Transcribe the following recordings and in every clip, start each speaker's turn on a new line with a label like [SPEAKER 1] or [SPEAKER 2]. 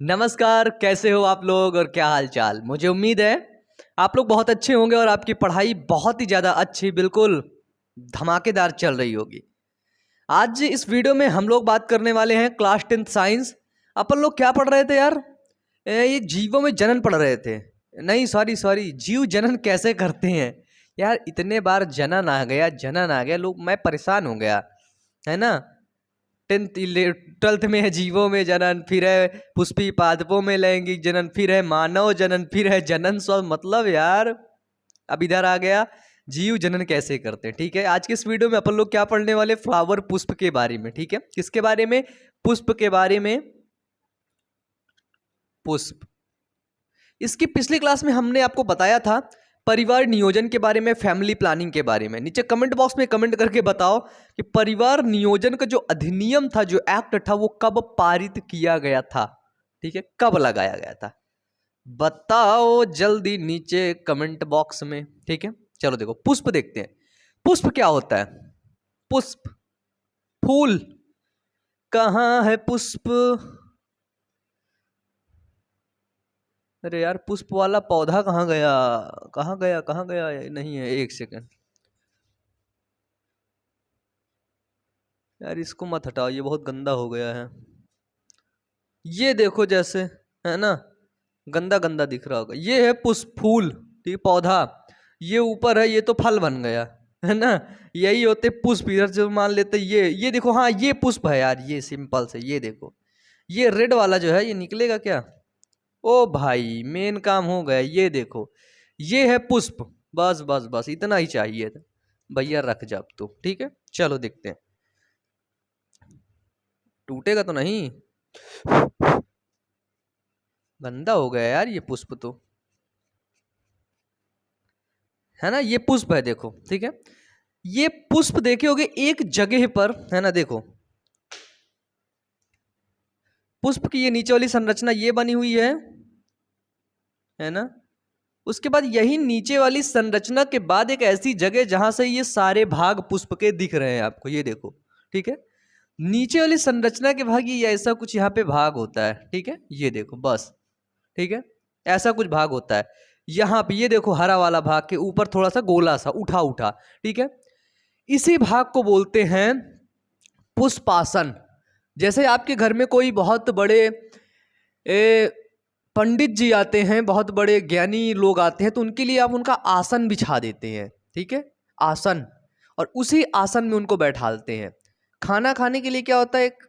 [SPEAKER 1] नमस्कार, कैसे हो आप लोग और क्या हाल चाल। मुझे उम्मीद है आप लोग बहुत अच्छे होंगे और आपकी पढ़ाई बहुत ही ज़्यादा अच्छी, बिल्कुल धमाकेदार चल रही होगी। आज इस वीडियो में हम लोग बात करने वाले हैं क्लास 10th साइंस। अपन लोग क्या पढ़ रहे थे यार? ये जीवों में जनन पढ़ रहे थे। नहीं, सॉरी सॉरी, जीव जनन कैसे करते हैं यार। इतने बार जनन आ गया, जनन आ गया, लोग मैं परेशान हो गया, है ना। 12th में है जीवों में जनन, फिर है पुष्पी पादपों में लैंगिक जनन, फिर है मानव जनन, फिर है जनन स्व। मतलब यार अब इधर आ गया जीव जनन कैसे करते हैं। ठीक है, आज के इस वीडियो में अपन लोग क्या पढ़ने वाले, फ्लावर पुष्प के बारे में। ठीक है, किसके बारे में? पुष्प के बारे में। पुष्प। इसकी पिछली क्लास में हमने आपको बताया था परिवार नियोजन के बारे में, फैमिली प्लानिंग के बारे में। नीचे कमेंट बॉक्स में कमेंट करके बताओ कि परिवार नियोजन का जो अधिनियम था, जो एक्ट था, वो कब पारित किया गया था। ठीक है, कब लगाया गया था, बताओ जल्दी नीचे कमेंट बॉक्स में। ठीक है, चलो देखो पुष्प देखते हैं। पुष्प क्या होता है? पुष्प फूल। कहाँ है पुष्प? अरे यार, पुष्प वाला पौधा कहाँ गया? कहाँ गया, कहाँ गया? नहीं है, एक सेकंड यार, इसको मत हटाओ, ये बहुत गंदा हो गया है। ये देखो जैसे, है ना, गंदा गंदा दिख रहा होगा। ये है पुष्प फूल, ठीक, पौधा। ये ऊपर है, ये तो फल बन गया, है ना। यही होते पुष्प। इधर से मान लेते ये देखो, हाँ ये पुष्प है यार, ये सिंपल से ये देखो। ये रेड वाला जो है ये निकलेगा क्या? ओ भाई, मेन काम हो गया। ये देखो, ये है पुष्प। बस बस बस, इतना ही चाहिए था भैया, रख जा अब तो। ठीक है, चलो देखते हैं। टूटेगा तो नहीं? गंदा हो गया यार ये पुष्प तो, है ना। ये पुष्प है, देखो। ठीक है, ये पुष्प देखे होगे एक जगह पर, है ना। देखो पुष्प की ये नीचे वाली संरचना ये बनी हुई है ना। उसके बाद यही नीचे वाली संरचना के बाद एक ऐसी जगह जहां से ये सारे भाग पुष्प के दिख रहे हैं आपको, ये देखो। ठीक है, नीचे वाली संरचना के भाग ये ऐसा कुछ यहाँ पे भाग होता है। ठीक है, ये देखो बस। ठीक है, ऐसा कुछ भाग होता है यहाँ पे। ये देखो हरा वाला भाग के ऊपर थोड़ा सा गोला सा उठा उठा। ठीक है, इसी भाग को बोलते हैं पुष्पासन। जैसे आपके घर में कोई बहुत बड़े पंडित जी आते हैं, बहुत बड़े ज्ञानी लोग आते हैं, तो उनके लिए आप उनका आसन बिछा देते हैं। ठीक है, आसन। और उसी आसन में उनको बैठालते हैं। खाना खाने के लिए क्या होता है, एक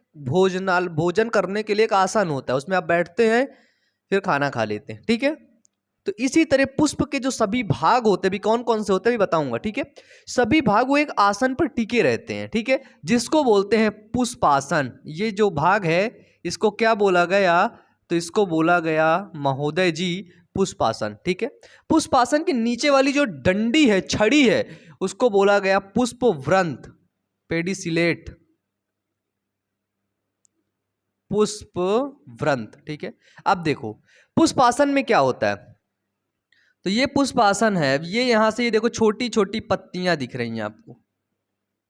[SPEAKER 1] भोजन करने के लिए एक आसन होता है, उसमें आप बैठते हैं, फिर खाना खा लेते हैं। ठीक है, तो इसी तरह पुष्प के जो सभी भाग होते हैं, भी कौन कौन से होते हैं भी बताऊंगा। ठीक है, सभी भाग वो एक आसन पर टिके रहते हैं। ठीक है, जिसको बोलते हैं पुष्पासन। ये जो भाग है इसको क्या बोला गया? तो इसको बोला गया महोदय जी पुष्पासन। ठीक है, पुष्पासन के नीचे वाली जो डंडी है, छड़ी है, उसको बोला गया पुष्प व्रंत, पेडिसिलेट, पुष्प व्रंत। ठीक है, अब देखो पुष्पासन में क्या होता है। तो ये पुष्पासन है, ये यहां से ये देखो छोटी छोटी पत्तियां दिख रही हैं आपको।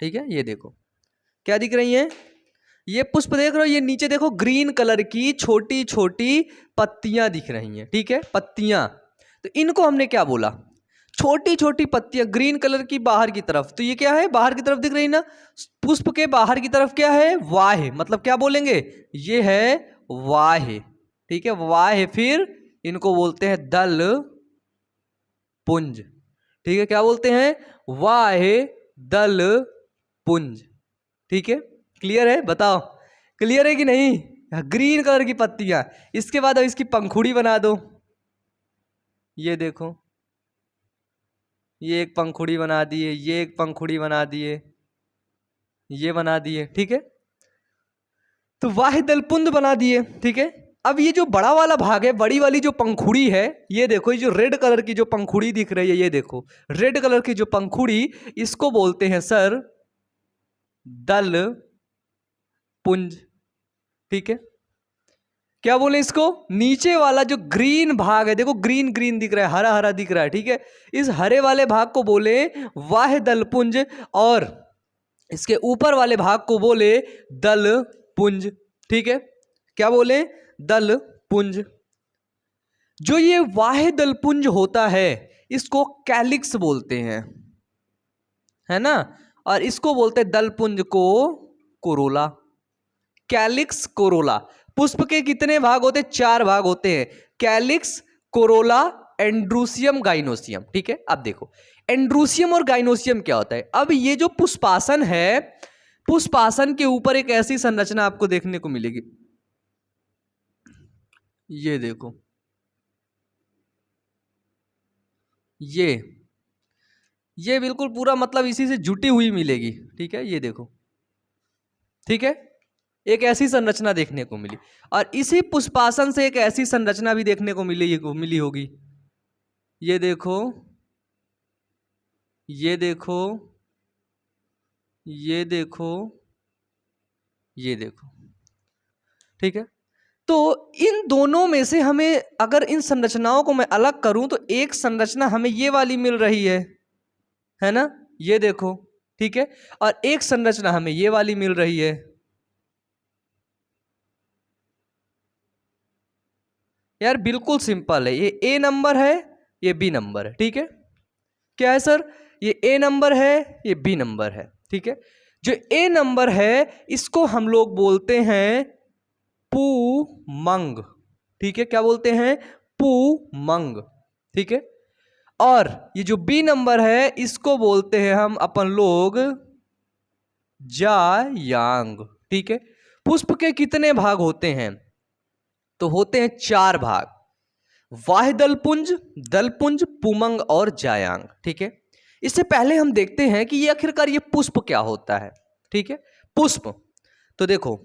[SPEAKER 1] ठीक है, ये देखो क्या दिख रही हैं, ये पुष्प देख रहे हो, ये नीचे देखो ग्रीन कलर की छोटी छोटी पत्तियां दिख रही हैं। ठीक है, पत्तियां। तो इनको हमने क्या बोला? छोटी छोटी पत्तियां ग्रीन कलर की बाहर की तरफ। तो ये क्या है, बाहर की तरफ दिख रही ना। पुष्प के बाहर की तरफ क्या है? वाह। मतलब क्या बोलेंगे? ये है वाह। ठीक है, वाह। फिर इनको बोलते हैं दल पुंज। ठीक है, क्या बोलते हैं? वाह दल पुंज। ठीक है, क्लियर है? बताओ क्लियर है कि नहीं? ग्रीन कलर की पत्तियां। इसके बाद अब इसकी पंखुड़ी बना दो। ये देखो, ये एक पंखुड़ी बना दिए, ये एक पंखुड़ी बना दिए, ये बना दिए। ठीक है, तो वाह दल पुंज बना दिए। ठीक है, अब ये जो बड़ा वाला भाग है, बड़ी वाली जो पंखुड़ी है, ये देखो, ये जो रेड कलर की जो पंखुड़ी दिख रही है, ये देखो रेड कलर की जो पंखुड़ी, इसको बोलते हैं सर दल पुंज। ठीक है, क्या बोले इसको? नीचे वाला जो ग्रीन भाग है, देखो ग्रीन ग्रीन दिख रहा है, हरा हरा दिख रहा है। ठीक है, इस हरे वाले भाग को बोले वाह दल पुंज, और इसके ऊपर वाले भाग को बोले दल पुंज। ठीक है, क्या बोले? दल पुंज। जो ये वाहे दल पुंज होता है इसको कैलिक्स बोलते हैं, है ना, और इसको बोलते हैं दल पुंज को कोरोला। Calyx, Corolla. पुष्प के कितने भाग होते हैं? 4 भाग होते हैं, कैलिक्स, कोरोला, एंड्रूसियम, गाइनोसियम। ठीक है, अब देखो एंड्रूसियम और गाइनोसियम क्या होता है। अब ये जो पुष्पासन है, पुष्पासन के ऊपर एक ऐसी संरचना आपको देखने को मिलेगी, ये देखो, ये बिल्कुल पूरा मतलब इसी से जुटी हुई मिलेगी। ठीक है, ये देखो, ठीक है, एक ऐसी संरचना देखने को मिली। और इसी पुष्पासन से एक ऐसी संरचना भी देखने को मिली होगी, ये देखो, ये देखो, ये देखो, ये देखो। ठीक है, तो इन दोनों में से हमें, अगर इन संरचनाओं को मैं अलग करूं तो एक संरचना हमें ये वाली मिल रही है ना, ये देखो। ठीक है, और एक संरचना हमें ये वाली मिल रही है। यार बिल्कुल सिंपल है, ये ए नंबर है, ये बी नंबर है। ठीक है, क्या है सर? ये ए नंबर है, ये बी नंबर है। ठीक है, जो ए नंबर है इसको हम लोग बोलते हैं पुमंग। ठीक है, क्या बोलते हैं? पुमंग। ठीक है, और ये जो बी नंबर है इसको बोलते हैं हम अपन लोग जायांग। ठीक है, पुष्प के कितने भाग होते हैं? तो होते हैं 4 भाग, वाह दलपुंज, दलपुंज, पुमंग और जायांग। ठीक है, इससे पहले हम देखते हैं कि ये आखिरकार ये पुष्प क्या होता है। ठीक है, पुष्प, तो देखो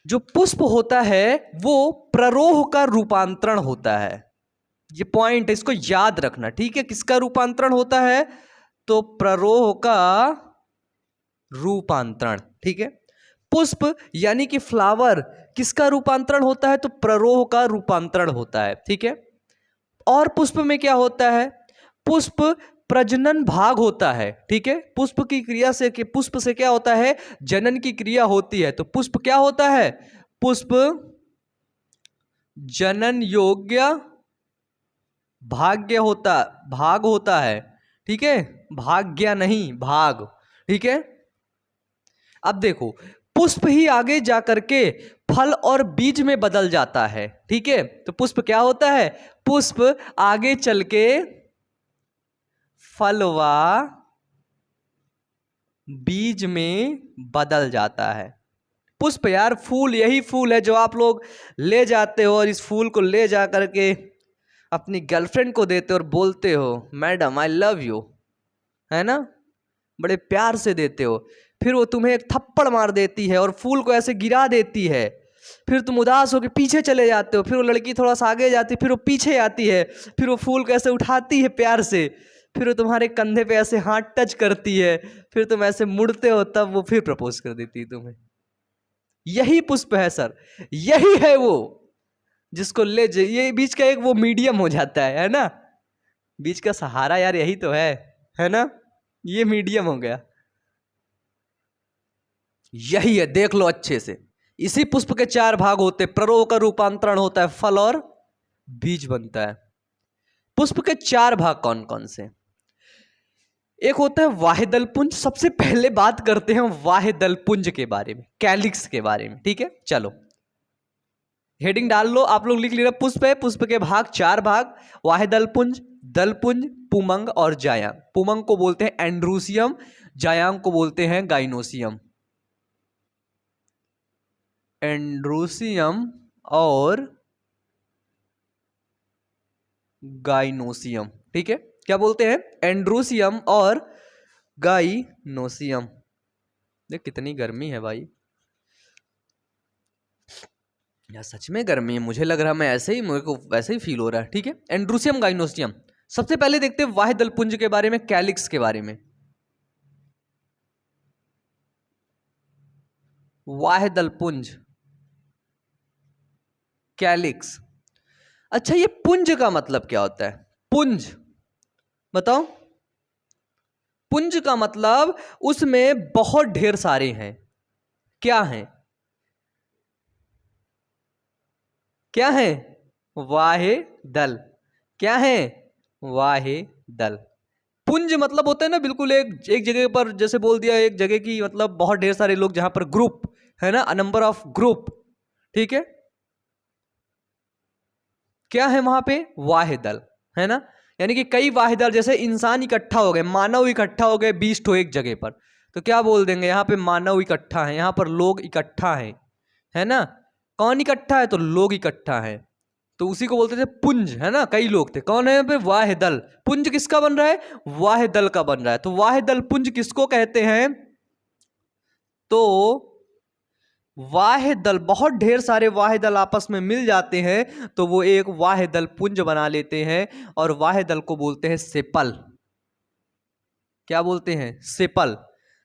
[SPEAKER 1] जो पुष्प होता है वो प्ररोह का रूपांतरण होता है। ये पॉइंट है, इसको याद रखना। ठीक है, किसका रूपांतरण होता है? तो प्ररोह का रूपांतरण। ठीक है, पुष्प यानी कि फ्लावर किसका रूपांतरण होता है? तो प्ररोह का रूपांतरण होता है। ठीक है, और पुष्प में क्या होता है? पुष्प प्रजनन भाग होता है। ठीक है, पुष्प की क्रिया से, कि पुष्प से क्या होता है? जनन की क्रिया होती है। तो पुष्प क्या होता है? पुष्प जनन योग्य भाग होता है। ठीक है, भाग्य नहीं, भाग। ठीक है, अब देखो पुष्प ही आगे जाकर के फल और बीज में बदल जाता है। ठीक है, तो पुष्प क्या होता है? पुष्प आगे चल के फल व बीज में बदल जाता है। पुष्प यार, फूल, यही फूल है जो आप लोग ले जाते हो और इस फूल को ले जा करके अपनी गर्लफ्रेंड को देते हो और बोलते हो मैडम आई लव यू, है ना, बड़े प्यार से देते हो। फिर वो तुम्हें एक थप्पड़ मार देती है और फूल को ऐसे गिरा देती है। फिर तुम उदास होकर पीछे चले जाते हो। फिर वो लड़की थोड़ा सा आगे जाती है, फिर वो पीछे आती है, फिर वो फूल को ऐसे उठाती है प्यार से, फिर वो तुम्हारे कंधे पे ऐसे हाथ टच करती है, फिर तुम ऐसे मुड़ते हो, तब वो फिर प्रपोज कर देती है तुम्हें। यही पुष्प है सर, यही है वो जिसको ये बीच का एक वो मीडियम हो जाता है ना, बीच का सहारा यार यही तो है ना, ये मीडियम हो गया, यही है, देख लो अच्छे से। इसी पुष्प के 4 भाग होते, प्ररोह का रूपांतरण होता है, फल और बीज बनता है। पुष्प के 4 भाग कौन कौन से? एक होता है वाहिदल पुंज। सबसे पहले बात करते हैं वाहिदल पुंज के बारे में, कैलिक्स के बारे में। ठीक है, चलो हेडिंग डाल लो, आप लोग लिख लीजिए पुष्प है, पुष्प के भाग 4 भाग, वाहिदल पुंज, दलपुंज, पुमंग और जायांग। पुमंग को बोलते हैं एंड्रूसियम, जायांग को बोलते हैं गाइनोसियम। एंड्रूसियम और गाइनोसियम। ठीक है, क्या बोलते हैं? एंड्रूसियम और गाइनोसियम। देख कितनी गर्मी है भाई यार, सच में गर्मी है, मुझे लग रहा है मैं ऐसे ही, मेरे को वैसे ही फील हो रहा है। ठीक है, एंड्रूसियम, गाइनोसियम। सबसे पहले देखते हैं वाहिदल पुंज के बारे में, कैलिक्स के बारे में। वाहिदल पुंज, कैलिक्स। अच्छा, ये पुंज का मतलब क्या होता है? पुंज बताओ। पुंज का मतलब उसमें बहुत ढेर सारे हैं। क्या हैं? क्या है? वाहिदल। क्या है? वाहिदल। पुंज मतलब होता है ना बिल्कुल एक जगह पर, जैसे बोल दिया एक जगह की मतलब बहुत ढेर सारे लोग, जहां पर ग्रुप है ना, अ नंबर ऑफ ग्रुप, ठीक है। क्या है वहां पे? वाहिदल, है ना। यानी कि कई वाहिदल, जैसे इंसान इकट्ठा हो गए, मानव इकट्ठा हो गए 20 ठो एक जगह पर, तो क्या बोल देंगे? यहाँ पे मानव इकट्ठा है, यहाँ पर लोग इकट्ठा हैं, है ना। कौन इकट्ठा है? तो लोग इकट्ठा है, तो उसी को बोलते थे पुंज, है ना। कई लोग थे, कौन है यहाँ पे? वाहिदल। पुंज किसका बन रहा है? वाहिदल का बन रहा है। तो वाहिदल पुंज किसको कहते हैं? तो वाहिदल, बहुत ढेर सारे वाहिदल आपस में मिल जाते हैं तो वो एक वाहिदल पुंज बना लेते हैं, और वाहिदल को बोलते हैं सेपल। क्या बोलते हैं? सेपल।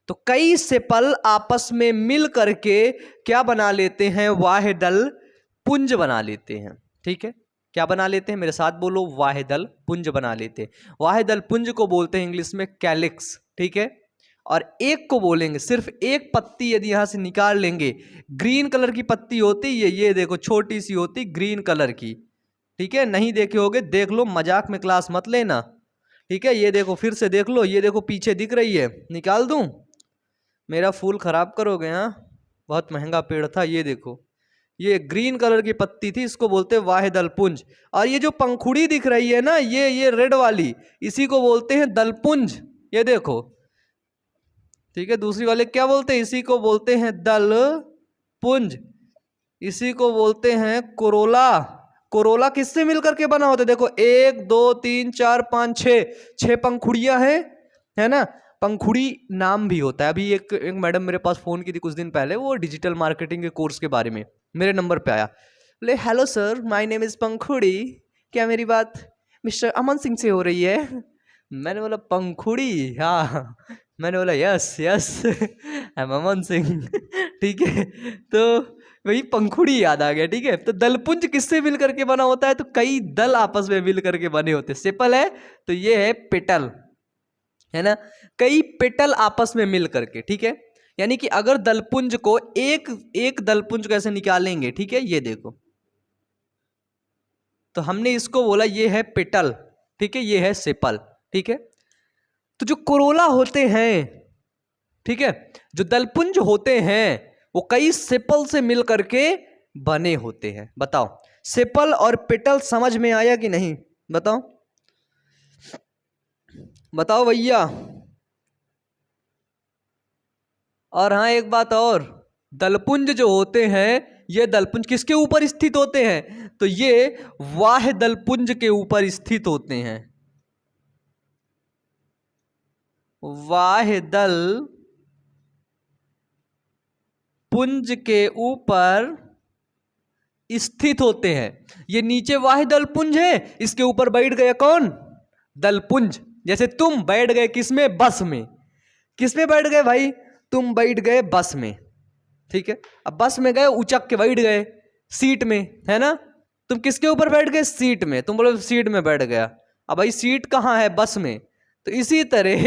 [SPEAKER 1] तो कई सेपल आपस में मिल करके क्या बना लेते हैं? वाहिदल पुंज बना लेते हैं, ठीक है। क्या बना लेते हैं? मेरे साथ बोलो, वाहिदल पुंज बना लेते हैं। वाहिदल पुंज को बोलते हैं इंग्लिश में कैलिक्स, ठीक है। और एक को बोलेंगे, सिर्फ एक पत्ती यदि यहां से निकाल लेंगे, ग्रीन कलर की पत्ती होती है, ये देखो छोटी सी होती ग्रीन कलर की, ठीक है। नहीं देखे होगे, देख लो, मजाक में क्लास मत लेना, ठीक है। ये देखो, फिर से देख लो, ये देखो पीछे दिख रही है, निकाल दूं? मेरा फूल खराब करोगे? हाँ, बहुत महंगा पेड़ था। ये देखो, ये ग्रीन कलर की पत्ती थी, इसको बोलते हैं वाहिदल पुंज। और ये जो पंखुड़ी दिख रही है ना, ये रेड वाली, इसी को बोलते हैं दलपुंज। ये देखो, ठीक है। दूसरी वाले क्या बोलते हैं? इसी को बोलते हैं दल पुंज, इसी को बोलते हैं कोरोला। कोरोला किससे मिलकर के बना होता है? देखो, 1 2 3 4 5 6, 6 पंखुड़ियां हैं, है ना। पंखुड़ी नाम भी होता है। अभी एक मैडम मेरे पास फोन की थी कुछ दिन पहले, वो डिजिटल मार्केटिंग के कोर्स के बारे में मेरे नंबर पे आया, बोले hello sir, my name is Pankhudi, क्या मेरी बात मिस्टर अमन सिंह से हो रही है? मैंने बोला पंखुड़ी, हाँ। मैंने बोला yes yes, I am Aman Singh, ठीक है। तो वही पंखुड़ी याद आ गया, ठीक है। तो दलपुंज किससे मिल करके बना होता है? तो कई दल आपस में मिल करके बने होते हैं। सिंपल है। तो ये है पेटल, है ना। कई पेटल आपस में मिल करके, ठीक है। यानी कि अगर दलपुंज को एक एक दलपुंज कैसे निकालेंगे, ठीक है, ये देखो। तो हमने इसको बोला ये है पेटल, ठीक है, ये है सेपल, ठीक है। तो जो कोरोला होते हैं, ठीक है, जो दलपुंज होते हैं, वो कई सेपल से मिल करके बने होते हैं। बताओ, सेपल और पेटल समझ में आया कि नहीं? बताओ बताओ भैया। और हाँ, एक बात और, दलपुंज जो होते हैं, ये दलपुंज किसके ऊपर स्थित होते हैं? तो ये वाह दलपुंज के ऊपर स्थित होते हैं। वाह दल पुंज के ऊपर स्थित होते हैं। ये नीचे वाह दलपुंज है, इसके ऊपर बैठ गया कौन? दलपुंज। जैसे तुम बैठ गए किसमें? बस में। किसमें बैठ गए भाई? तुम बैठ गए बस में, ठीक है। अब बस में गए, उचक के बैठ गए सीट में, है ना। तुम किसके ऊपर बैठ गए? सीट में। तुम बोलो सीट में बैठ गया। अब भाई सीट कहाँ है? बस में। तो इसी तरह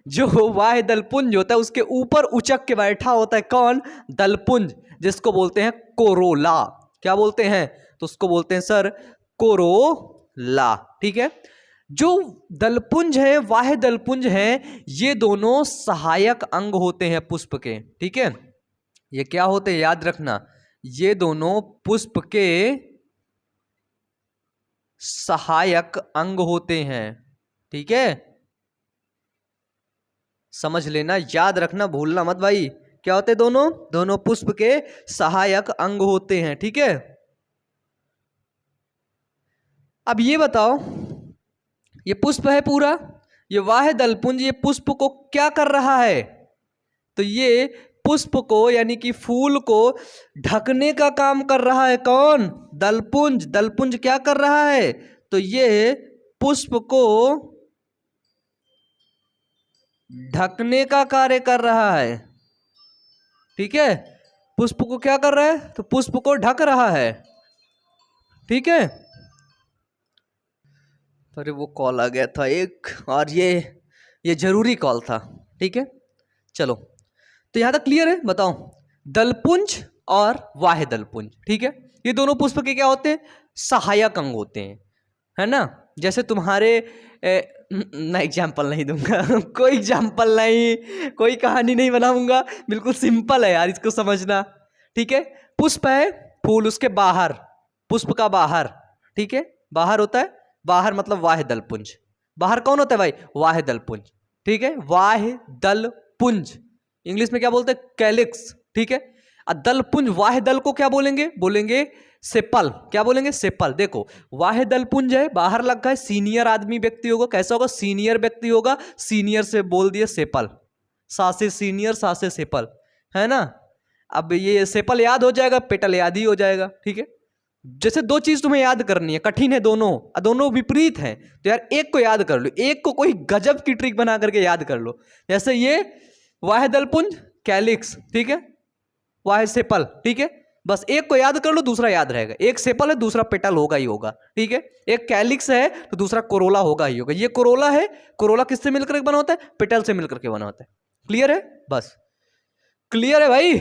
[SPEAKER 1] जो वाह दलपुंज होता है, उसके ऊपर उचक के बैठा होता है कौन? दलपुंज, जिसको बोलते हैं कोरोला। क्या बोलते हैं? तो उसको बोलते हैं सर कोरोला, ठीक है। जो दलपुंज है, वाह दलपुंज है, ये दोनों सहायक अंग होते हैं पुष्प के, ठीक है। ये क्या होते हैं? याद रखना, ये दोनों पुष्प के सहायक अंग होते हैं, ठीक है। समझ लेना, याद रखना, भूलना मत भाई। क्या होते हैं? दोनों दोनों पुष्प के सहायक अंग होते हैं, ठीक है। अब ये बताओ, ये पुष्प है पूरा, ये वाह दलपुंज, ये पुष्प को क्या कर रहा है? तो ये पुष्प को, यानी कि फूल को ढकने का काम कर रहा है कौन? दलपुंज। दलपुंज क्या कर रहा है? तो ये पुष्प को ढकने का कार्य कर रहा है, ठीक है। पुष्प को क्या कर रहा है? तो पुष्प को ढक रहा है, ठीक है। अरे वो कॉल आ गया था एक, और ये जरूरी कॉल था, ठीक है। चलो, तो यहां तक क्लियर है? बताओ, दलपुंज और वाह दलपुंज, ठीक है। ये दोनों पुष्प के क्या होते हैं? सहायक अंग होते हैं, है ना। जैसे तुम्हारे मैं एग्जाम्पल नहीं दूंगा कोई एग्जाम्पल नहीं, कोई कहानी नहीं बनाऊंगा, बिल्कुल सिंपल है यार, इसको समझना, ठीक है। पुष्प है, फूल, उसके बाहर, पुष्प का बाहर, ठीक है, बाहर होता है, बाहर मतलब वाह्य दल पुंज। बाहर कौन होता है भाई? वाह्य दल पुंज, ठीक है, वाह्य दल पुंज, इंग्लिश में क्या बोलते हैं? कैलिक्स, ठीक है। दल पुंज, वाह्य दल को क्या बोलेंगे? बोलेंगे सेपल। क्या बोलेंगे? सेपल। देखो वाह्य दल पुंज है, बाहर लगा है, सीनियर आदमी व्यक्ति होगा, कैसा होगा? सीनियर व्यक्ति होगा, सीनियर से बोल दिए सेपल, सा से सीनियर, सा से सेपल, है ना। अब ये सेपल याद हो जाएगा, पेटल याद ही हो जाएगा, ठीक है। जैसे दो चीज तुम्हें याद करनी है, कठिन है दोनों, दोनों विपरीत हैं, तो यार एक को याद कर लो, एक को कोई गजब की ट्रिक बना करके याद कर लो। जैसे ये वाह्य दल पुंज, कैलिक्स, ठीक है, वाह्य सेपल, ठीक है, बस एक को याद कर लो, दूसरा याद रहेगा। एक सेपल है, दूसरा पेटल होगा ही होगा, ठीक है। एक कैलिक्स है तो दूसरा कोरोला होगा ही होगा। ये कोरोला है, कोरोला किससे मिलकर के बना होता है? पेटल से मिलकर के बना होता है। क्लियर है? बस क्लियर है भाई?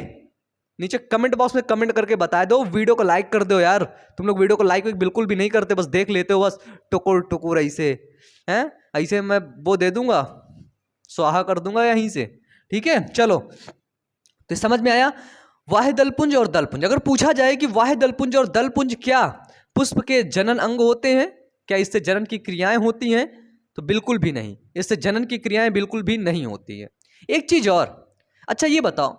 [SPEAKER 1] नीचे कमेंट बॉक्स में कमेंट करके बता दो, वीडियो को लाइक कर दो यार। तुम लोग वीडियो को लाइक बिल्कुल भी नहीं करते, बस देख लेते हो, बस टुकुर टुकुर ऐसे हैं, ऐसे मैं वो दे दूंगा, स्वाहा कर दूंगा यहीं से, ठीक है। चलो, तो समझ में आया वाह्य दलपुंज और दलपुंज। अगर पूछा जाए कि वाह्य दलपुंज और दलपुंज क्या पुष्प के जनन अंग होते हैं, क्या इससे जनन की क्रियाएं होती हैं? तो बिल्कुल भी नहीं, इससे जनन की क्रियाएं बिल्कुल भी नहीं होती है। एक चीज और, अच्छा ये बताओ,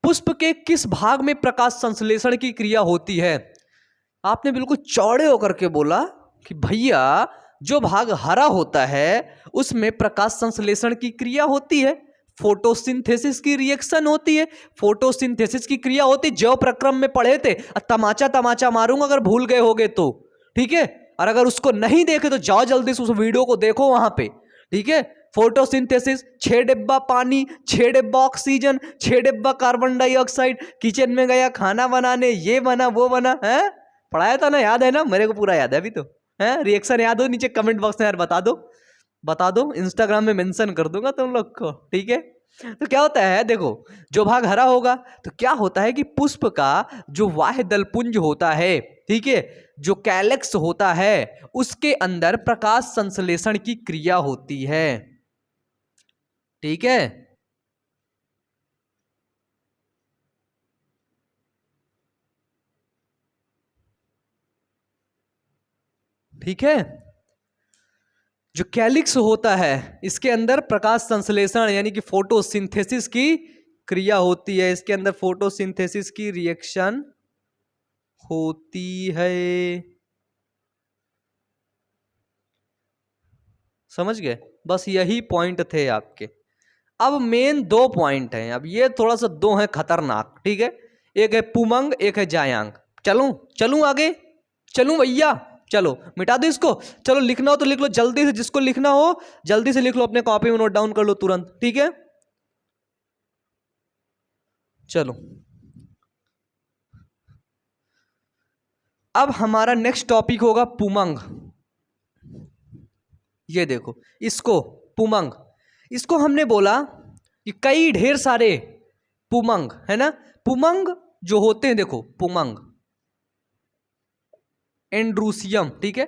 [SPEAKER 1] पुष्प के किस भाग में प्रकाश संश्लेषण की क्रिया होती है? आपने बिल्कुल चौड़े होकर के बोला कि भैया जो भाग हरा होता है उसमें प्रकाश संश्लेषण की क्रिया होती है, फोटोसिंथेसिस की रिएक्शन होती है, फोटोसिंथेसिस की क्रिया होती, जैव प्रक्रम में पढ़े थे। तमाचा तमाचा मारूंगा अगर भूल गए होगे तो, ठीक है। और अगर उसको नहीं देखे तो जाओ जल्दी से उस वीडियो को देखो वहां पे, ठीक है। फोटोसिंथेसिस, 6 डिब्बा पानी, 6 डिब्बा ऑक्सीजन, 6 डिब्बा कार्बन डाइऑक्साइड, किचन में गया खाना बनाने, ये बना वो बना, है पढ़ाया था ना, याद है ना? मेरे को पूरा याद है अभी तो, है। रिएक्शन याद हो? नीचे कमेंट बॉक्स में यार बता दो, बता दो, इंस्टाग्राम में मेंशन कर दूंगा तुम लोग को, ठीक है। तो क्या होता है, देखो जो भाग हरा होगा तो क्या होता है कि पुष्प का जो वाह्य दलपुंज होता है, ठीक है, जो कैलेक्स होता है, उसके अंदर प्रकाश संश्लेषण की क्रिया होती है, ठीक है। ठीक है, जो कैलिक्स होता है इसके अंदर प्रकाश संश्लेषण यानी कि फोटोसिंथेसिस की क्रिया होती है, इसके अंदर फोटोसिंथेसिस की रिएक्शन होती है, समझ गए? बस यही पॉइंट थे आपके। अब मेन 2 पॉइंट हैं, अब ये थोड़ा सा 2 हैं खतरनाक, ठीक है। एक है पुमंग, एक है जायांग। चलूं चलूं आगे, चलूं भैया, चलो मिटा दो इसको। चलो लिखना हो तो लिख लो जल्दी से, जिसको लिखना हो जल्दी से लिख लो, अपने कॉपी में नोट डाउन कर लो तुरंत, ठीक है। चलो अब हमारा नेक्स्ट टॉपिक होगा पुमंग। ये देखो इसको, पुमंग, इसको हमने बोला कि कई ढेर सारे पुमंग है ना। पुमंग जो होते हैं, देखो पुमंग एंड्रूसियम, ठीक है,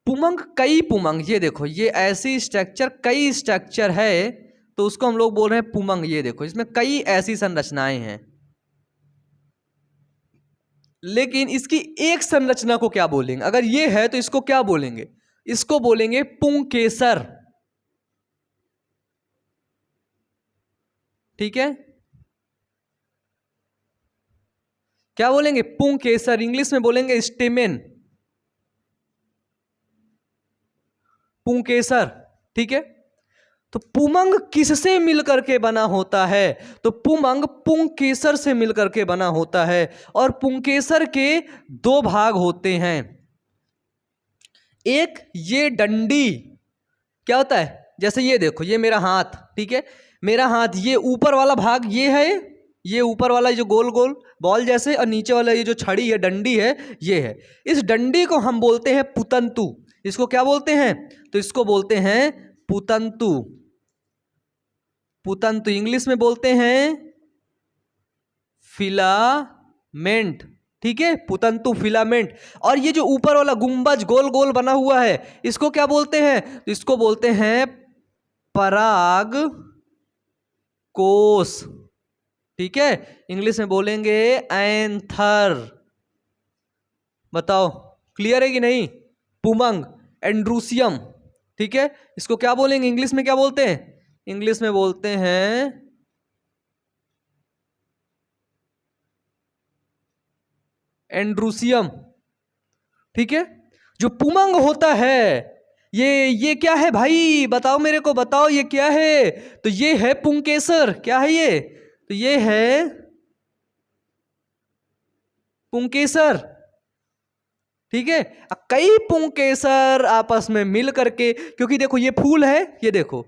[SPEAKER 1] पुमंग, कई पुमंग, ये देखो ये ऐसी स्ट्रक्चर, कई स्ट्रक्चर है तो उसको हम लोग बोल रहे हैं पुमंग। ये देखो इसमें कई ऐसी संरचनाएं हैं, लेकिन इसकी एक संरचना को क्या बोलेंगे? अगर ये है तो इसको क्या बोलेंगे? इसको बोलेंगे पुंकेसर, ठीक है। क्या बोलेंगे? पुंकेसर, इंग्लिश में बोलेंगे स्टेमेन, पुंकेसर, ठीक है। तो पुमंग किससे मिलकर के बना होता है? तो पुमंग पुंकेसर से मिलकर के बना होता है, और पुंकेसर के 2 भाग होते हैं। एक ये डंडी, क्या होता है, जैसे ये देखो ये मेरा हाथ, ठीक है, मेरा हाथ, ये ऊपर वाला भाग ये है, ये ऊपर वाला जो गोल गोल बॉल जैसे, और नीचे वाला ये जो छड़ी है, डंडी है, ये है। इस डंडी को हम बोलते हैं पुतंतु। इसको क्या बोलते हैं? तो इसको बोलते हैं पुतंतु। पुतंतु इंग्लिश में बोलते हैं फिलामेंट, ठीक है, पुतंतु फिलामेंट। और ये जो ऊपर वाला गुंबज गोल गोल बना हुआ है, इसको क्या बोलते हैं? तो इसको बोलते हैं पराग कोश। ठीक है, इंग्लिश में बोलेंगे एंथर। बताओ क्लियर है कि नहीं? पुमंग, एंड्रूसियम। ठीक है, इसको क्या बोलेंगे इंग्लिश में? क्या बोलते हैं इंग्लिश में? बोलते हैं एंड्रूसियम। ठीक है, जो पुमंग होता है ये क्या है भाई? बताओ मेरे को, बताओ ये क्या है? तो ये है पुंकेसर। क्या है ये? तो ये है पुंकेसर। ठीक है, कई पुंकेसर आपस में मिल करके, क्योंकि देखो ये फूल है, ये देखो,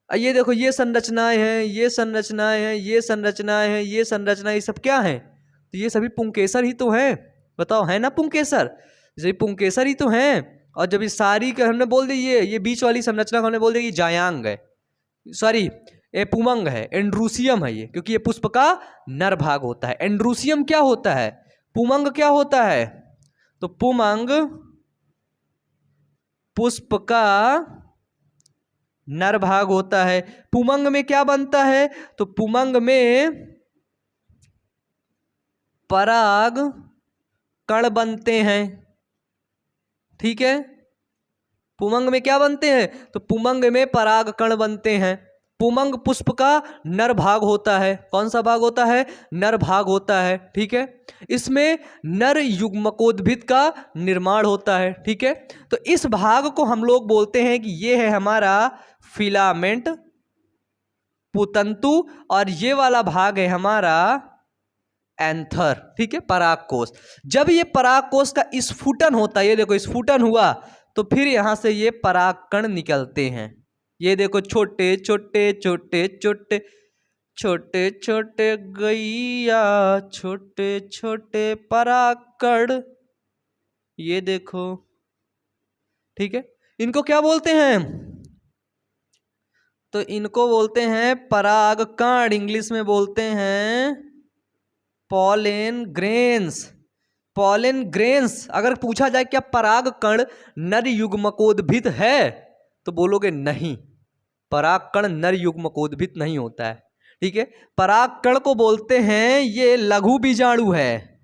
[SPEAKER 1] ये देखो, ये संरचनाएं हैं, ये संरचनाएं हैं, ये संरचनाएं हैं, ये संरचनाएं, ये सब क्या है? तो ये सभी पुंकेसर ही तो हैं। बताओ, है ना पुंकेसर? ये पुंकेसर ही तो हैं। और जब ये सारी का हमने बोल दी, ये बीच वाली संरचना को हमने बोल दिया कि जायांग है, सॉरी ये पुमंग है, एंड्रूसियम है ये, क्योंकि ये पुष्प का नर भाग होता है। एंड्रूसियम क्या होता है? पुमंग क्या होता है? तो पुमंग पुष्प का नर भाग होता है। पुमंग में क्या बनता है? तो पुमंग में पराग कण बनते हैं। ठीक है, पुमंग में क्या बनते हैं? तो पुमंग में पराग कण बनते हैं। पुमंग पुष्प का नर भाग होता है। कौन सा भाग होता है? नर भाग होता है। ठीक है, इसमें नर युग्मकोद्भिद का निर्माण होता है। ठीक है, तो इस भाग को हम लोग बोलते हैं कि ये है हमारा फिलामेंट पुतंतु, और ये वाला भाग है हमारा एंथर। ठीक है, परागकोश। जब ये परागकोश का स्फुटन होता है, ये देखो स्फुटन हुआ, तो फिर यहां से ये परागकण निकलते हैं। ये देखो छोटे छोटे छोटे छोटे छोटे छोटे गैया, छोटे छोटे परागकण, ये देखो। ठीक है, इनको क्या बोलते हैं? तो इनको बोलते हैं परागकण। इंग्लिश में बोलते हैं पॉलेन ग्रेन्स। Pollen grains. अगर पूछा जाए क्या परागकण नर युग्मकोद्भिद है, तो बोलोगे नहीं, परागकण नर युग्मकोद्भिद नहीं होता है। ठीक है, परागकण को बोलते हैं ये लघु बीजाणु है।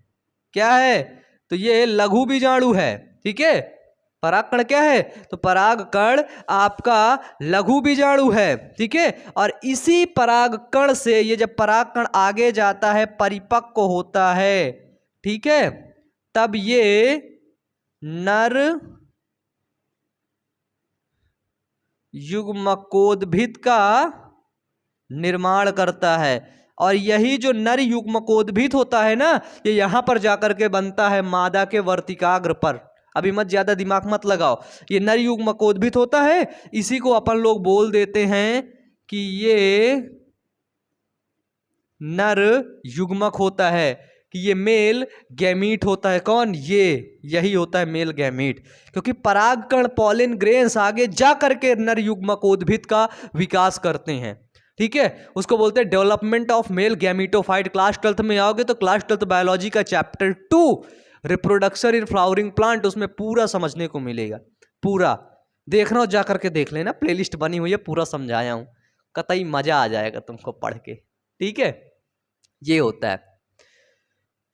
[SPEAKER 1] क्या है? तो ये लघु बीजाणु है। ठीक है, परागकण क्या है? तो परागकण आपका लघु बीजाणु है। ठीक है, और इसी परागकण से ये जब परागकण आगे जाता है, परिपक्व होता है, ठीक है, तब ये नर युग्मकोद्भिद का निर्माण करता है। और यही जो नर युग्मकोद्भिद होता है ना, ये यहां पर जाकर के बनता है मादा के वर्तिकाग्र पर। अभी मत ज्यादा दिमाग मत लगाओ, ये नर युग्मकोद्भिद होता है, इसी को अपन लोग बोल देते हैं कि ये नर युग्मक होता है, कि ये मेल गैमीट होता है। कौन? ये, यही होता है मेल गैमीट, क्योंकि परागकण पॉलिन ग्रेन्स आगे जा करके नर युग्मकोद्भिद का विकास करते हैं। ठीक है, उसको बोलते हैं development of male gametophyte. Class 12th में आओगे तो क्लास 12th बायोलॉजी का chapter 2 reproduction in flowering plant, उसमें पूरा समझने को मिलेगा। पूरा देखना हो, जा करके देख लेना, प्लेलिस्ट बनी हुई है, पूरा समझाया हूं, कतई मजा आ जाएगा तुमको पढ़ के। ठीक है, ये होता है।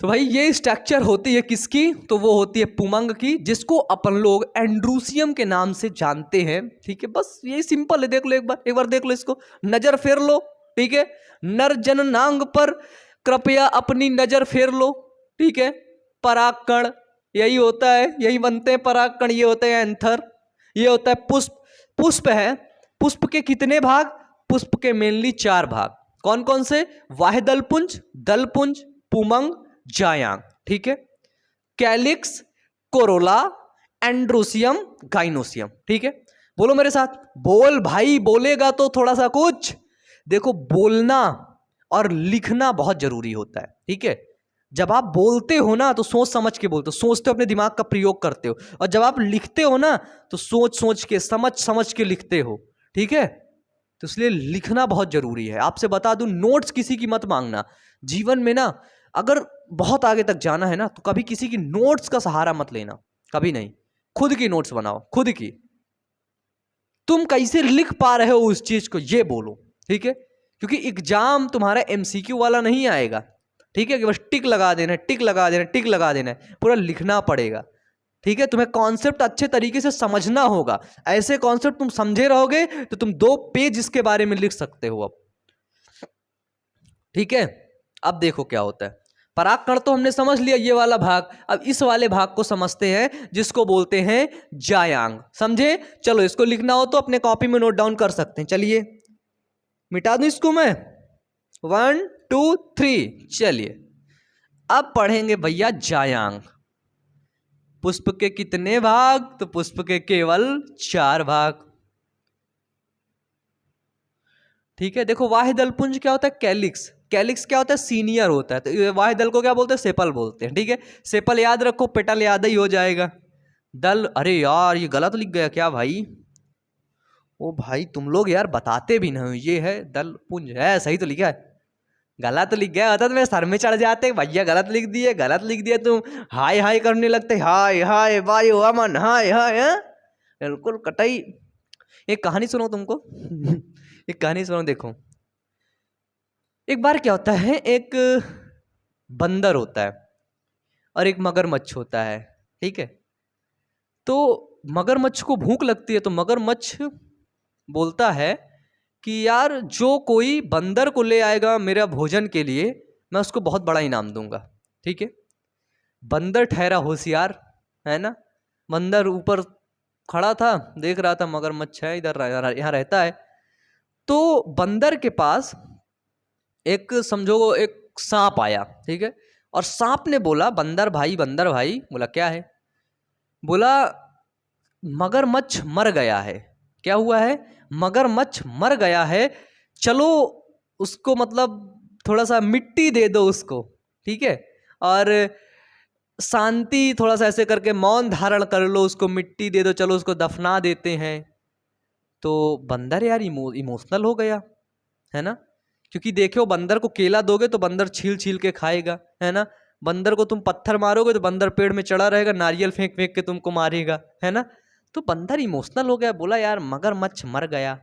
[SPEAKER 1] तो भाई ये स्ट्रक्चर होती है किसकी? तो वो होती है पुमंग की, जिसको अपन लोग एंड्रूसियम के नाम से जानते हैं। ठीक है, बस यही सिंपल है। देख लो एक बार देख लो इसको, नजर फेर लो। ठीक है, नर जननांग पर कृपया अपनी नजर फेर लो। ठीक है, परागकण यही होता है, यही बनते हैं परागकण। ये होते हैं एंथर, ये होता है पुष्प। पुष्प है, पुष्प के कितने भाग? पुष्प के मेनली 4 भाग। कौन कौन से? वाह्यदलपुंज, दलपुंज, पुमंग, जायांग। ठीक है, कैलिक्स, कोरोला, एंड्रोसियम, गाइनोसियम। ठीक है, बोलो मेरे साथ, बोल भाई, बोलेगा तो थोड़ा सा कुछ। देखो, बोलना और लिखना बहुत जरूरी होता है। ठीक है, जब आप बोलते हो ना तो सोच समझ के बोलते हो, सोचते हो, अपने दिमाग का प्रयोग करते हो। और जब आप लिखते हो ना तो सोच सोच के, समझ समझ के लिखते हो। ठीक है, तो इसलिए लिखना बहुत जरूरी है। आपसे बता दूं, नोट्स किसी की मत मांगना जीवन में ना। अगर बहुत आगे तक जाना है ना तो कभी किसी की नोट्स का सहारा मत लेना, कभी नहीं, खुद की नोट्स बनाओ, खुद की। तुम कैसे लिख पा रहे हो उस चीज को ये बोलो, ठीक है, क्योंकि एग्जाम तुम्हारा एमसीक्यू वाला नहीं आएगा, ठीक है, कि बस टिक लगा देना है, टिक लगा देना है, टिक लगा देना है, पूरा लिखना पड़ेगा, ठीक है। तुम्हें कॉन्सेप्ट अच्छे तरीके से समझना होगा, ऐसे कॉन्सेप्ट तुम समझे रहोगे तो तुम 2 पेज इसके बारे में लिख सकते हो अब, ठीक है। अब देखो क्या होता है, परागकण तो हमने समझ लिया ये वाला भाग, अब इस वाले भाग को समझते हैं जिसको बोलते हैं जायांग, समझे। चलो इसको लिखना हो तो अपने कॉपी में नोट डाउन कर सकते हैं, चलिए मिटा दूं इसको मैं, 1 2 3, चलिए अब पढ़ेंगे भैया जायांग। पुष्प के कितने भाग, तो पुष्प के केवल 4 भाग, ठीक है। देखो वाहिदल पुंज क्या होता है, कैलिक्स, कैलिक्स क्या होता है, सीनियर होता है, तो वाहिदल को क्या बोलते हैं, सेपल बोलते हैं, ठीक है। सेपल याद रखो, पेटल याद ही हो जाएगा। दल, अरे यार ये गलत लिख गया क्या भाई, ओ भाई तुम लोग यार बताते भी नहीं, ये है दल पुंज है, सही तो लिखा है, गलत लिख गया होता तो मेरे सर में चढ़ जाते, भैया गलत लिख दिए, गलत लिख दिया, तुम हाय हाय करने लगते, हाय हाय वायु अमन हाय हाय, बिल्कुल कटाई। एक कहानी सुनो तुमको एक कहानी सुनो, देखो एक बार क्या होता है, एक बंदर होता है और एक मगरमच्छ होता है, ठीक है। तो मगरमच्छ को भूख लगती है, तो मगरमच्छ बोलता है कि यार जो कोई बंदर को ले आएगा मेरा भोजन के लिए, मैं उसको बहुत बड़ा इनाम दूंगा, ठीक है। बंदर ठहरा होशियार, है ना, बंदर ऊपर खड़ा था, देख रहा था मगरमच्छ है इधर यहाँ रहता है, तो बंदर के पास एक समझो एक सांप आया, ठीक है, और सांप ने बोला बंदर भाई, बंदर भाई, बोला क्या है, बोला मगरमच्छ मर गया है। क्या हुआ है, मगरमच्छ मर गया है, चलो उसको मतलब थोड़ा सा मिट्टी दे दो उसको, ठीक है, और शांति थोड़ा सा ऐसे करके मौन धारण कर लो, उसको मिट्टी दे दो, चलो उसको दफना देते हैं। तो बंदर यार इमोशनल हो गया, है ना, क्योंकि देखो बंदर को केला दोगे तो बंदर छील छील के खाएगा, है ना, बंदर को तुम पत्थर मारोगे तो बंदर पेड़ में चढ़ा रहेगा, नारियल फेंक फेंक के तुमको मारेगा, है ना। तो बंदर इमोशनल हो गया, बोला यार मगरमच्छ मर गया,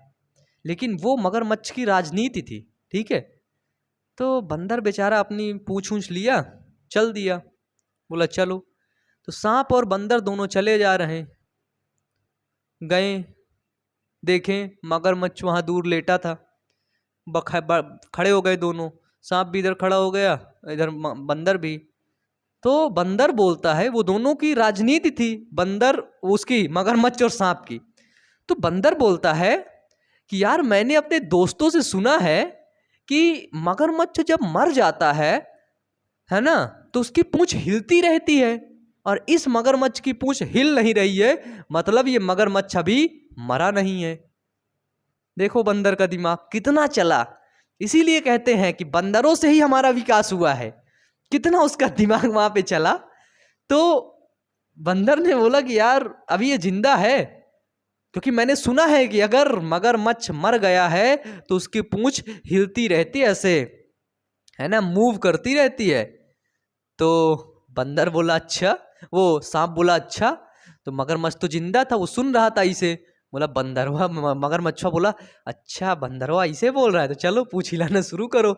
[SPEAKER 1] लेकिन वो मगरमच्छ की राजनीति थी, ठीक है। तो बंदर बेचारा अपनी पूंछ ऊँछ लिया, चल दिया, बोला चलो। तो सांप और बंदर दोनों चले जा रहे हैं, गए, देखें मगरमच्छ वहाँ दूर लेटा था, खड़े हो गए दोनों, सांप भी इधर खड़ा हो गया, इधर बंदर भी। तो बंदर बोलता है, वो दोनों की राजनीति थी, बंदर उसकी, मगरमच्छ और सांप की। तो बंदर बोलता है कि यार मैंने अपने दोस्तों से सुना है कि मगरमच्छ जब मर जाता है ना, तो उसकी पूंछ हिलती रहती है, और इस मगरमच्छ की पूंछ हिल नहीं रही है, मतलब ये मगरमच्छ अभी मरा नहीं है। देखो बंदर का दिमाग कितना चला, इसीलिए कहते हैं कि बंदरों से ही हमारा विकास हुआ है, कितना उसका दिमाग वहां पे चला। तो बंदर ने बोला कि यार अभी ये जिंदा है, क्योंकि मैंने सुना है कि अगर मगरमच्छ मर गया है तो उसकी पूंछ हिलती रहती है ऐसे, है ना, मूव करती रहती है। तो बंदर बोला अच्छा, वो सांप बोला अच्छा, तो मगरमच्छ तो जिंदा था, वो सुन रहा था इसे, बोला बंदरवा, मगरमच्छा बोला अच्छा बंदरवा इसे बोल रहा है, तो चलो पूंछ हिलाना शुरू करो।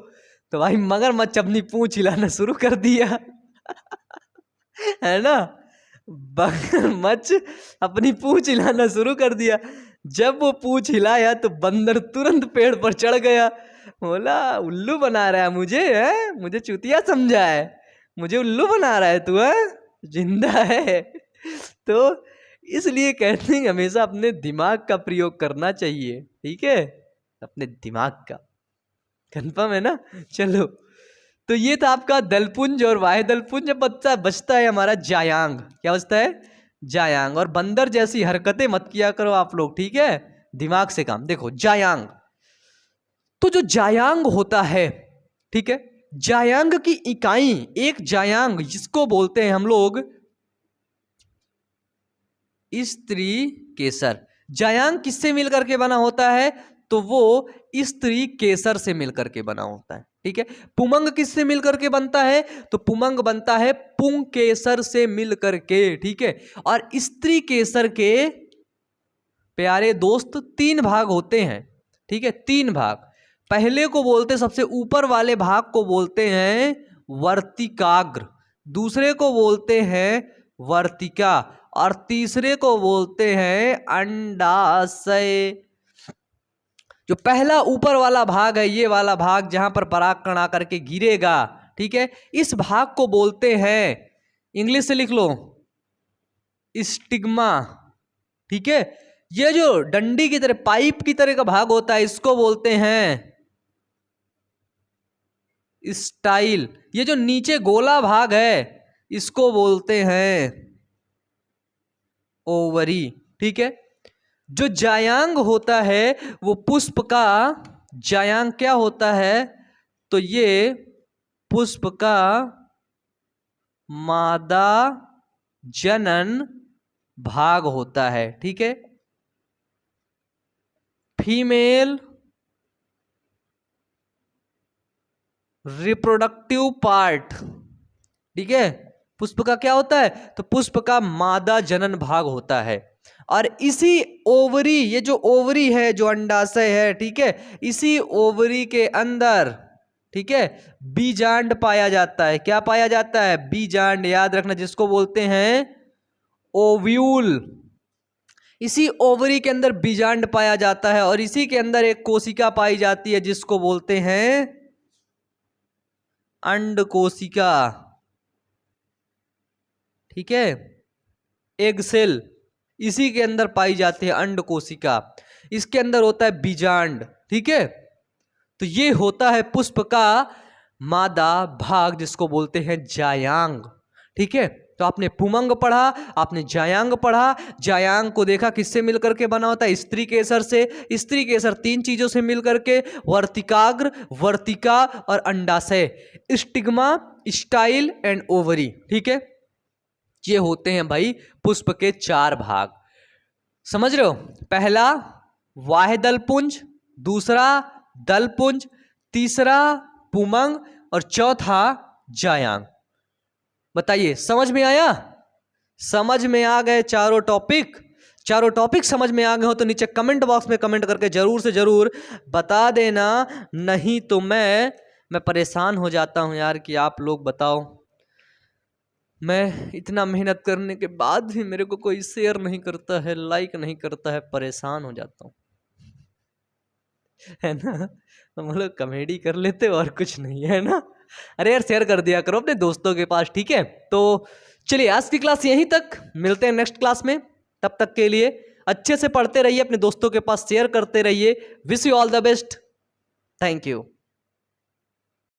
[SPEAKER 1] तो भाई मगरमच्छ अपनी पूंछ हिलाना शुरू कर दिया है ना, मगरमच्छ अपनी पूंछ हिलाना शुरू कर दिया। जब वो पूंछ हिलाया तो बंदर तुरंत पेड़ पर चढ़ गया, बोला उल्लू बना रहा है मुझे, है मुझे चूतिया समझा है, मुझे उल्लू बना रहा है तू, है जिंदा है। तो इसलिए कहते हैं हमेशा अपने दिमाग का प्रयोग करना चाहिए, ठीक है, अपने दिमाग का, कंफर्म है ना। चलो तो ये था आपका दलपुंज और वाहिदलपुंज। अब बचता है हमारा जायांग, क्या बचता है, जायांग। और बंदर जैसी हरकतें मत किया करो आप लोग, ठीक है, दिमाग से काम। देखो जायांग, तो जो जायांग होता है, ठीक है, जायांग की इकाई, एक जायांग जिसको बोलते हैं हम लोग स्त्री केसर। जायांग किससे मिलकर के बना होता है, तो वो स्त्री केसर से मिलकर के बना होता है, ठीक है। पुमंग किससे मिलकर के बनता है? तो पुमंग बनता है पुंकेसर से मिलकर के, ठीक है। और स्त्री केसर के प्यारे दोस्त 3 भाग होते हैं, ठीक है, 3 भाग। पहले को बोलते, सबसे ऊपर वाले भाग को बोलते हैं वर्तिकाग्र, दूसरे को बोलते हैं वर्तिका, और तीसरे को बोलते हैं अंडाशय। जो पहला ऊपर वाला भाग है, ये वाला भाग जहां पर परागकण आकर के गिरेगा, ठीक है, इस भाग को बोलते हैं, इंग्लिश से लिख लो, स्टिग्मा, ठीक है। ये जो डंडी की तरह, पाइप की तरह का भाग होता है, इसको बोलते हैं स्टाइल। ये जो नीचे गोला भाग है, इसको बोलते हैं ओवरी, ठीक है। जो जायांग होता है वो पुष्प का, जायांग क्या होता है? तो ये पुष्प का मादा जनन भाग होता है, ठीक है। फीमेल रिप्रोडक्टिव पार्ट, ठीक है। पुष्प का क्या होता है? तो पुष्प का मादा जनन भाग होता है। और इसी ओवरी, ये जो ओवरी है, जो अंडाशय है, ठीक है, इसी ओवरी के अंदर, ठीक है, बीजांड पाया जाता है। क्या पाया जाता है? बीजांड, याद रखना, जिसको बोलते हैं ओव्यूल। इसी ओवरी के अंदर बीजांड पाया जाता है और इसी के अंदर एक कोशिका पाई जाती है जिसको बोलते हैं अंड कोशिका, ठीक है, एग सेल, इसी के अंदर पाई जाती है अंड कोशिका। इसके अंदर होता है बीजांड, ठीक है। तो ये होता है पुष्प का मादा भाग जिसको बोलते हैं जायांग, ठीक है। तो आपने पुमंग पढ़ा, आपने जायांग पढ़ा। जायांग को देखा किससे मिलकर के बना होता है? स्त्री केसर से। स्त्री केसर 3 चीजों से मिलकर के, वर्तिकाग्र, वर्तिका और अंडाशय, स्टिग्मा, स्टाइल एंड ओवरी, ठीक है। ये होते हैं भाई पुष्प के 4 भाग, समझ रहे हो? पहला वाह्य दलपुंज, दूसरा दलपुंज, तीसरा पुमंग और चौथा जायांग। बताइए समझ में आया? समझ में आ गए चारों टॉपिक? चारों टॉपिक समझ में आ गए हो तो नीचे कमेंट बॉक्स में कमेंट करके जरूर से जरूर बता देना, नहीं तो मैं परेशान हो जाता हूं यार कि आप लोग बताओ, मैं इतना मेहनत करने के बाद भी मेरे को कोई शेयर नहीं करता है, लाइक नहीं करता है, परेशान हो जाता हूँ, है ना। हम लोग कॉमेडी कर लेते और कुछ नहीं है ना। अरे यार शेयर कर दिया करो अपने दोस्तों के पास, ठीक है। तो चलिए आज की क्लास यहीं तक, मिलते हैं नेक्स्ट क्लास में। तब तक के लिए अच्छे से पढ़ते रहिए, अपने दोस्तों के पास शेयर करते रहिए। Wish you all the best, thank you.